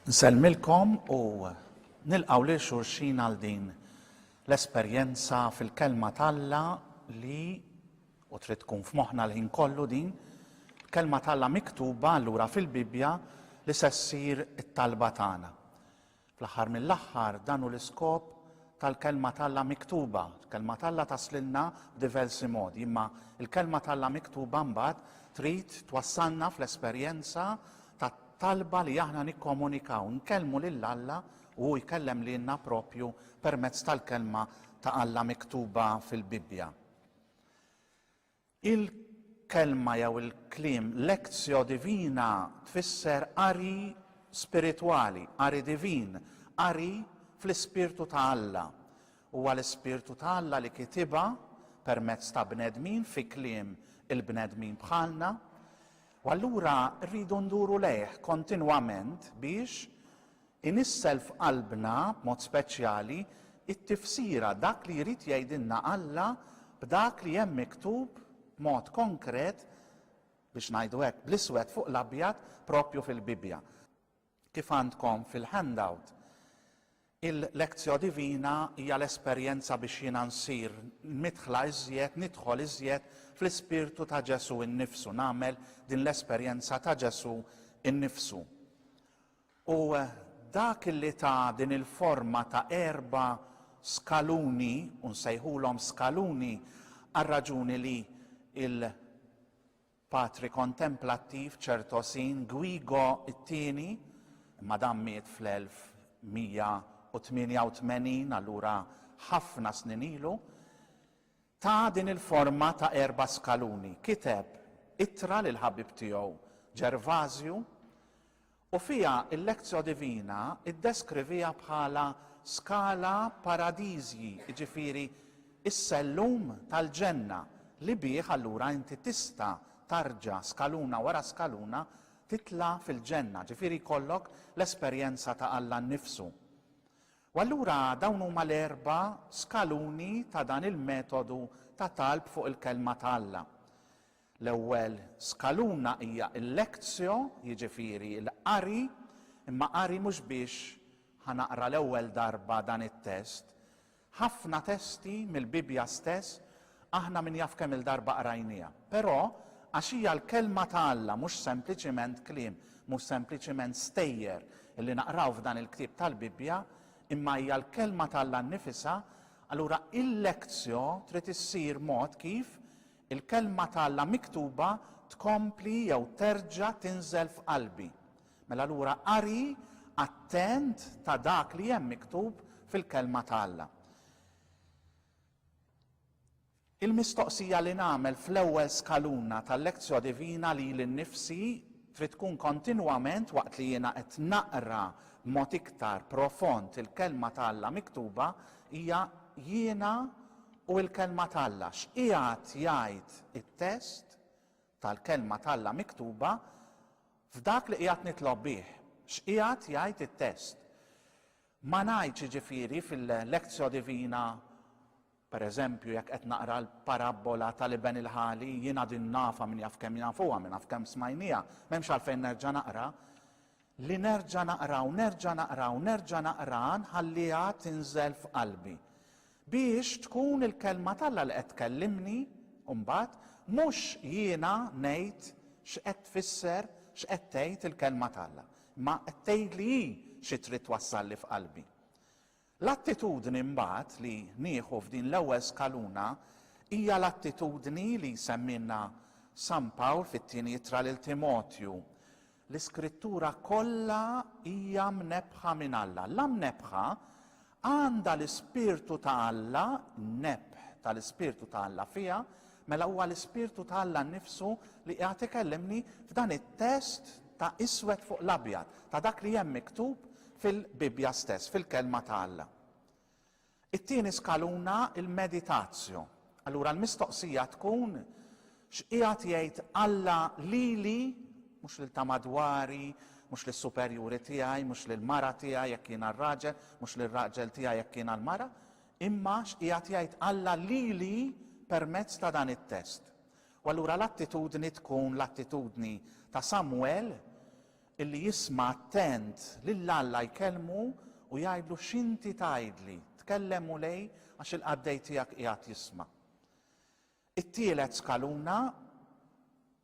Nsellmilkom u nilqgħu lil xulxin għal din l-esperjenza fil-kelma t'Alla li u trid tkun f'moħħna l-ħin kollu din kelma t'Alla miktuba allura fil-Bibja li se ssir it-talba tagħna. Fl-aħħar mill-aħħar dan hu l-iskop tal-kelma t'Alla miktuba. Il-kelma t'Alla taslilna b'diversi modi, imma il-kelma t'Alla miktuba mbagħad trid twassalna fl-esperjenza talba li aħna nikkomunikaw, nkellmu lil Alla u jkellem lilna propju permezz tal-kelma ta' Alla miktuba fil-Bibja. Il-kelma jew il-kliem lezzjo divina tfisser qari spiritwali, qari divin, qari fl-ispirtu ta' Alla. Huwa l-ispirtu ta' Alla li kitiba permezz ta' bnedmin fi kliem il-bnedmin bħalna. U allura rridu nduru lejh kontinwament biex inissel f'qalbna b'mod speċjali it-tifsira dak li jrid jgħidilna Alla b'dak li hemm miktub b'mod konkret biex ngħidu hekk bl-iswed fuq l-abjad propju fil-Bibja. Kif għandkom fil-handout. Il-lezzjo divina hija l-esperjenza biex jiena nsir nidħol iżjed fl-ispirtu ta' Ġesu innifsu, nagħmel din l-esperjenza ta' Ġesu innifsu. U dak li ta' din il-forma ta' 4 skaluni, u nsejħulhom skaluni għal raġuni li il-patri kontemplattiv ċertosin Guido it-tieni, imma dan miet fl-1188 allura ħafna snin ilu, ta' din il-forma ta' 4 skaluni. Kiteb ittra lil ħabib tiegħu Ġervasju u fiha il-lezzjo divina iddeskrivija bħala skala paradisji, jiġifieri is-sellum tal-ġenna li bih allura inti tista' tarġa' skaluna wara skaluna titla' fil-ġenna, ġifieri jkollok l-esperjenza ta' Alla nnifsu. U allura dawn huma l-4 skaluni ta' dan il-metodu ta' talb fuq il-kelma ta' Alla. L-ewwel skaluna hija l-lezzjo, jiġifieri l-qari, imma qari mhux biex ħanaqra l-ewwel darba dan it-test. Ħafna testi mill-Bibja stess aħna min jaf kemm il-darba qrajnija. Però għax hija l-kelma ta' Alla mhux sempliċiment kliem, mhux sempliċiment stejjer illi naqraw f'dan il-ktieb tal-Bibja, imma hija l-kelma ta' Alla nnifisha, allura il-lezzjo trid issir mod kif il-kelma ta' Alla miktuba tkompli jew terġa' tinżel f'qalbi. Mela allura qari attent ta' dak li hemm miktub fil-kelma ta' Alla. Il-mistoqsija li nagħmel fl-ewwel skaluna tal-lezzjo divina li l-innifsi trid tkun kontinwament waqt li jiena qed naqra b'mod iktar profond il-kelma ta' Alla miktuba hija jiena u l-kelma ta' Alla. X'qiegħed jgħid it-test tal-kelma ta' Alla miktuba f'dak li qiegħed nitlob bih. X'qiegħed jgħid it-test. Ma ngħidx jiġifieri fil-lezzjo divina pereżempju jekk qed naqra l-parabola tal-iben il-ħali jiena din nafa min jaf kemm nafuha, min jaf kemm smajnija, m'hemmx għalfejn nerġa' naqra. Li nerġa' naqra u nerġa' naqra u nerġa' naqra nħalliha tinżel f'qalbi. Biex tkun il-kelma ta' Alla li qed tkellimni mbagħad mhux jiena ngħid x'qed tfisser x'qed tgħid il-kelma ta' Alla, ma qed tgħidli xi trid twassalli f'qalbi. L-attitudni mbagħad li nieħu f'din l-ewwel skaluna hija l-attitudni li semmilna San Pawl fit-tieni ittra lil Timotju. L-iskrittura kollha hija mnebħa minn Alla. L-mnebħa għandha l-ispirtu ta' Alla, n-nebħ tal-ispirtu ta' Alla fiha, mela huwa l-ispirtu ta' Alla nnifsu li qiegħed ikellimni f'dan it-test ta' iswed fuq l-abjad, ta' dak li hemm miktub fil-Bibja stess, fil-kelma ta' Alla. It-tieni skaluna il-meditazzjo. Allura l-mistoqsija tkun x'qiegħed jgħid Alla lili, mhux lil ta' madwari, mhux lis superjuri tiegħi, mhux lil mara tiegħi jekk jiena r-raġel, mhux lil raġel tiegħi jekk jiena l-mara, imma x'qiegħed jgħid Alla lili permezz ta' dan it-test. U allura l-attitudni tkun l-attitudni ta' Samwel illi jisma' attent lil Alla jkellmu u jgħidlu x'inti tgħidli, tkellem u lej għax il-qaddej tiegħek qiegħed jisma'. It-tielet skaluna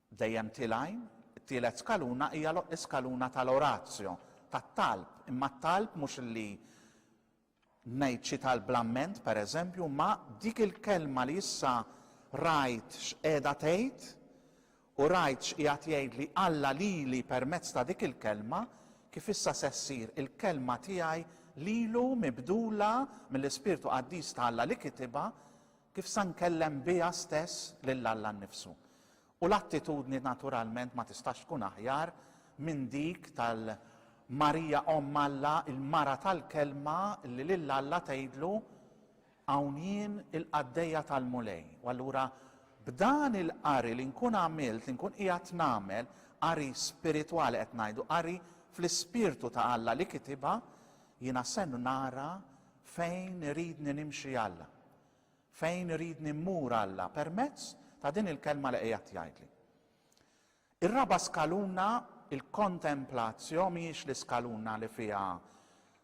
dejjem tilajn, it-tielet skaluna hija l-iskaluna tal-orazzjo, tat-talb, imma t-talb mhux li ngħid xi talb-lamment pereżempju, ma dik il-kelma li issa rajt x'qiegħda tgħid u rajt x'qiegħed jgħidli Alla lili permezz ta' dik il-kelma, kif issa se ssir il-kelma tiegħi lilu mibdula mill-Ispirtu Qaddis ta' Alla li kitibha kif sa nkellem biha stess lil Alla nnifsu. U l-attitudni naturalment ma tistax tkun aħjar minn dik tal-Marija Omm Alla, il-mara tal-kelma li lil Alla tgħidlu hawn jien il-qaddejja tal-mulej. U allura b'dan il-qari li nkun għamilt, li nkun qiegħed nagħmel qari spiritwali qed ngħidu, qari fl-ispirtu ta' Alla li kitibha, jiena se nara fejn iridni nimxi Alla, fejn iridni mmur Alla permezz ta' din il-kelma li qiegħed jgħidli. Ir-raba' skaluna, il-kontemplazzjo, mhijiex l-iskaluna li fiha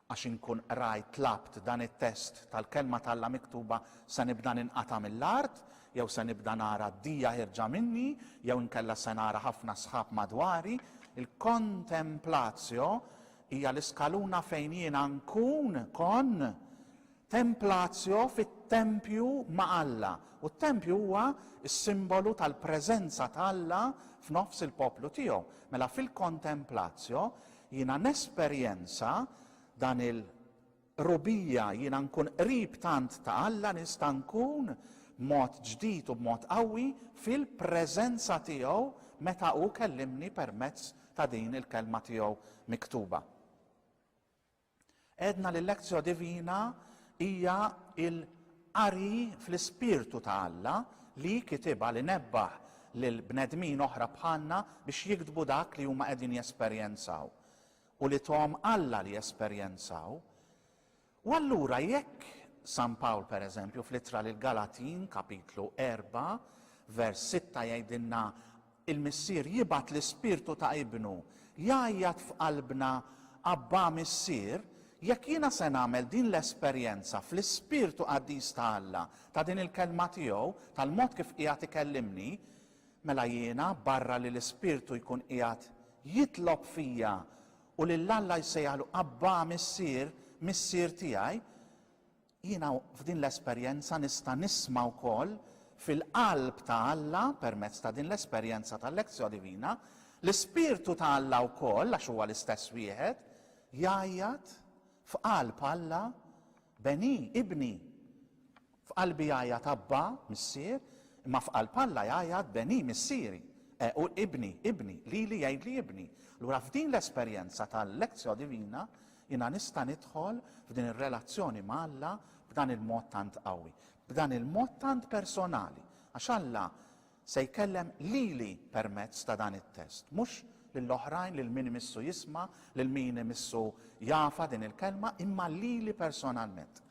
għax inkun rajt tlabt dan it-test tal-kelma tal-Alla miktuba se nibda ninqata' mill-art, jew se nibda nara d-dija ħirġa minni, jew inkella se nara ħafna sħab madwari. Il-kontemplazzjo hija l-iskaluna fejn jiena nkun templazzjo fit-tempju ma' Alla. U t-tempju huwa s-simbolu tal-preżenza ta' Alla f'nofs il-poplu tiegħu. Mela fil-kontemplazzjo jiena nesperjenza dan il-rubija, jiena nkun qrib tant ta' Alla, nista' nkun b'mod ġdid u b'mod qawwi fil-preżenza tiegħu meta hu kellimni permezz ta' din il-kelma tiegħu miktuba. Edna li l-lezzjo divina hija il-qari fl-ispirtu ta' Alla li kitibha li nebbaħ lil bnedmin oħra bħalna biex jiktbu dak li huma qegħdin jesperjenzaw u li tom Alla li jesperjenzaw. U allura jekk San Pawl pereżempju fl-ittra lil Galatin kapitlu 4 vers 6 jgħidilna il-missier jibgħat l-ispirtu ta' ibnu jgħajjad f'qalbna Abba Missier, jekk jiena se nagħmel din l-esperjenza fl-Ispirtu Qaddis ta' Alla ta' din il-kelma tiegħu, tal-mod kif qiegħed ikellimni, mela jiena barra li l-Ispirtu jkun qiegħed jitlob fija u lil Alla jsejjaħlu Abba Missier, Missier tiegħi, jiena f'din l-esperjenza nista' nisma' wkoll fil-qalb ta' Alla permezz ta' din l-esperjenza tal-lezzjo divina, l-Ispirtu ta' Alla wkoll għax huwa l-istess wieħed jgħajjad f'qalb Alla beni, ibni. F'qalbi jgħajjad Abba, Missier, imma f'qalb Alla jgħajjad beni, Missieri. U ibni, li jgħidli ibni. Allura f'din l-esperjenza tal-lezzjo divina jiena nista' nidħol f'din ir-relazzjoni ma' Alla b'dan il-mod tant qawwi, b'dan il-mod tant personali, għax Alla se jkellem lili permezz ta' dan it-test, mhux lill-oħrajn lil min imissu jisma', lil min imissu jafa din il-kelma, imma lili personalment.